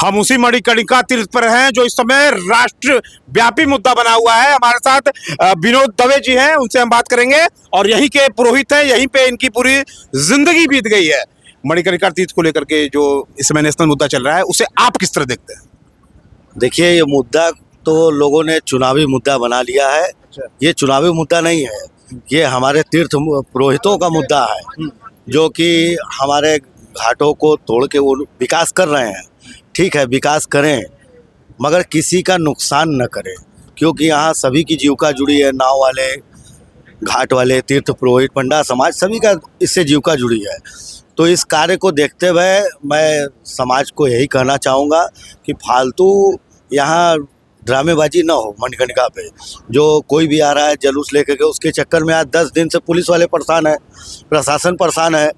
हम उसी मणिकर्णिका तीर्थ पर हैं जो इस समय राष्ट्रव्यापी मुद्दा बना हुआ है। हमारे साथ विनोद दवे जी हैं, उनसे हम बात करेंगे और यहीं के पुरोहित हैं, यहीं पे इनकी पूरी जिंदगी बीत गई है। मणिकर्णिका तीर्थ को लेकर के जो इस समय नेशनल मुद्दा चल रहा है, उसे आप किस तरह देखते हैं? देखिए, ये मुद्दा तो लोगों ने चुनावी मुद्दा बना लिया है। ये चुनावी मुद्दा नहीं है, ये हमारे तीर्थ पुरोहितों का मुद्दा है, जो कि हमारे घाटों को तोड़ के वो विकास कर रहे हैं। ठीक है, विकास करें, मगर किसी का नुकसान न करें, क्योंकि यहाँ सभी की जीविका जुड़ी है। नाव वाले, घाट वाले, तीर्थ पुरोहित, पंडा समाज, सभी का इससे जीविका जुड़ी है। तो इस कार्य को देखते हुए मैं समाज को यही कहना चाहूँगा कि फालतू यहाँ ड्रामेबाजी ना हो। मणिकर्णिका पे जो कोई भी आ रहा है जुलूस लेकर के, उसके चक्कर में आज 10 दिन से पुलिस वाले परेशान है, प्रशासन परेशान है,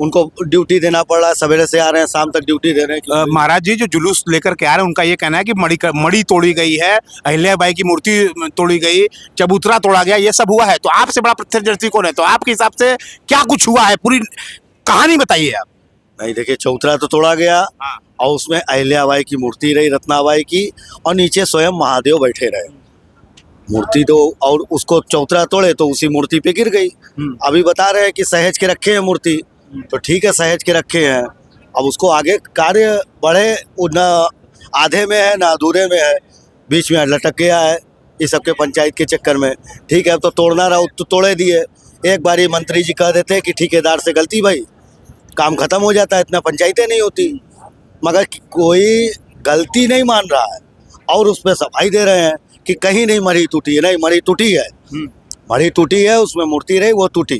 उनको ड्यूटी देना पड़ रहा है। सवेरे से आ रहे हैं, शाम तक ड्यूटी दे रहे हैं। महाराज जी, जो जुलूस लेकर के आ रहे हैं, उनका ये कहना है कि मणि तोड़ी गई है, अहिल्याबाई की मूर्ति तोड़ी गई, चबूतरा तोड़ा गया, ये सब हुआ है। तो आपसे बड़ा प्रत्यक्षदर्शी कौन है? तो आपके हिसाब से क्या कुछ हुआ है, पूरी कहानी बताइए आप। नहीं, देखिए, चौतरा तो तोड़ा गया। हाँ। और उसमें अहिल्याबाई की मूर्ति रही, रत्नाबाई की, और नीचे स्वयं महादेव बैठे रहे। मूर्ति तो, और उसको चौतरा तोड़े तो उसी मूर्ति पे गिर गई। अभी बता रहे हैं कि सहेज के रखे हैं मूर्ति, तो ठीक है, सहेज के रखे हैं। अब उसको आगे कार्य बढ़े, न आधे में है, न अधूरे में है, बीच में लटक गया है इस सबके पंचायत के चक्कर में। ठीक है, अब तो तोड़ना रहा तो तोड़े दिए। एक बारी मंत्री जी कह देते कि ठेकेदार से गलती भाई, काम खत्म हो जाता है, इतना पंचायतें नहीं होती। मगर कोई गलती नहीं मान रहा है और उस पर सफाई दे रहे हैं कि कहीं नहीं मरी टूटी है। नहीं, मरी टूटी है, मरी टूटी है, उसमें मूर्ति रही, वो टूटी।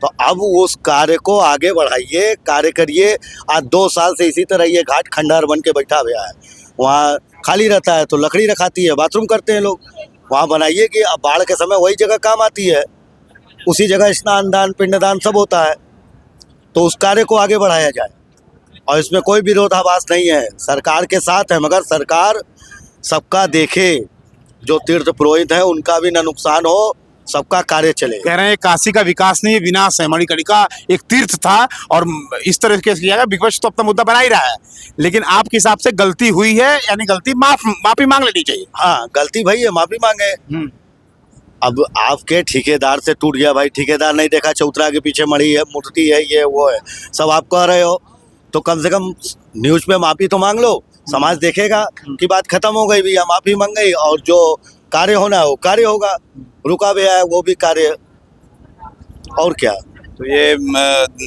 तो अब उस कार्य को आगे बढ़ाइए, कार्य करिए। आज 2 साल से इसी तरह ये घाट खंडहर बन के बैठा हुआ है। वहाँ खाली रहता है तो लकड़ी रखाती है, बाथरूम करते हैं लोग। वहाँ बनाइए कि अब बाढ़ के समय वही जगह काम आती है, उसी जगह स्नान दान पिंडदान सब होता है। तो उस कार्य को आगे बढ़ाया जाए और इसमें कोई विरोधाभास नहीं है, सरकार के साथ है। मगर सरकार सबका देखे, जो तीर्थ पुरोहित है उनका भी न नुकसान हो, सबका कार्य चले। कह रहे हैं काशी का विकास नहीं, विनाश है। मणिकर्णिका एक तीर्थ था और इस तरह के किया गया। विपक्ष तो अपना मुद्दा बना ही रहा है, लेकिन आपके हिसाब से गलती हुई है, यानी गलती माफी मांग लेनी चाहिए। हाँ, गलती भाई है, माफी मांगे। अब आपके ठेकेदार से टूट गया भाई, ठेकेदार नहीं देखा चौतरा के पीछे मड़ी है, मूर्ति है, ये वो है, सब आप कह रहे हो, तो कम से कम न्यूज में माफी तो मांग लो। समाज देखेगा कि बात खत्म हो गई भैया, माफी मांग गई, और जो कार्य होना है वो कार्य होगा। रुका भी है वो भी कार्य, और क्या। तो ये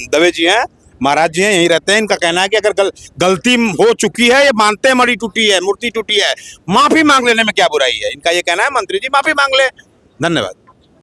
दवे जी हैं, महाराज जी हैं, यहीं रहते हैं। इनका कहना है कि अगर गलती हो चुकी है, ये मानते हैं मणि टूटी है, मूर्ति टूटी है, माफी मांग लेने में क्या बुराई है। इनका ये कहना है मंत्री जी माफी मांग ले। धन्यवाद।